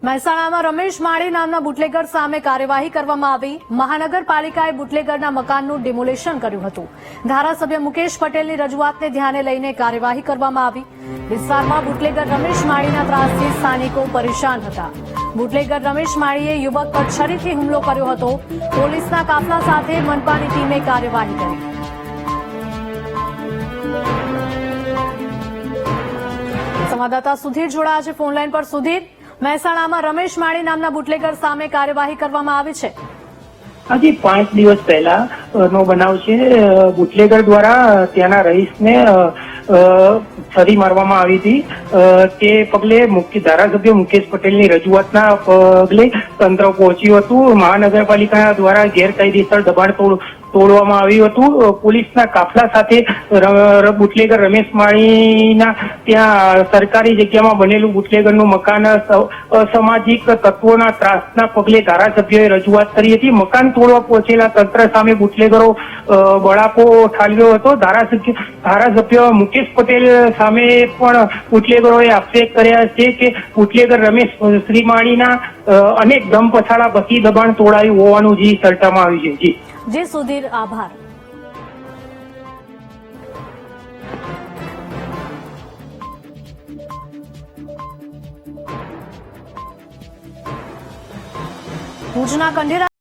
મહેસાણામાં રમેશ માળી નામના બુટલેગર સામે કાર્યવાહી કરવામાં આવી। મહાનગરપાલિકાએ બુટલેગરના મકાનનું ડિમોલેશન કર્યું હતું। ધારાસભ્ય મુકેશ પટેલની રજૂઆતને ધ્યાને લઈને કાર્યવાહી કરવામાં આવી। વિસ્તારમાં બુટલેગર રમેશ માળીના ત્રાસથી સ્થાનિકો પરેશાન હતા। બુટલેગર રમેશ માળીએ યુવક પર છરીથી હુમલો કર્યો હતો। પોલીસના કાફલા સાથે મનપાની ટીમે કાર્યવાહી કરી। સંવાદદાતા સુધીર જોડાયા છે ફોનલાઈન પર। સુધીર, મહેસાણામાં રમેશ માળી નામના બુટલેગર સામે કાર્યવાહી કરવામાં આવી છે। આજે 5 દિવસ પહેલા નો બનાવ છે। બુટલેગર દ્વારા ત્યાંના રહીશને છરી મારવામાં આવી હતી। તે પગલે મુખ્ય ધારાસભ્ય મુકેશ પટેલની રજૂઆતના પગલે તંત્ર પહોંચ્યું હતું। મહાનગરપાલિકા દ્વારા ગેરકાયદેસર દબાણ તોડવામાં આવ્યું હતું। પોલીસના કાફલા સાથે બુટલેગર રમેશ માળીના ત્યાં સરકારી જગ્યામાં બનેલું બુટલેગરનું મકાન અસામાજિક તત્વોના ત્રાસના પગલે ધારાસભ્યોએ રજૂઆત કરી હતી। મકાન તોડવા પહોંચેલા તંત્ર સામે બુટલેગરો બળાપો ઠાલવ્યો હતો। ધારાસભ્ય મુકેશ પટેલ સામે પણ બુટલેગરોએ આક્ષેપ કર્યા છે કે બુટલેગર રમેશ શ્રી માળીના અનેક દમ પછાડા પછી દબાણ તોડાયું હોવાનું ચર્ચામાં આવ્યું છે। જી સુધીર, આભાર। ભુજના કંઢેરા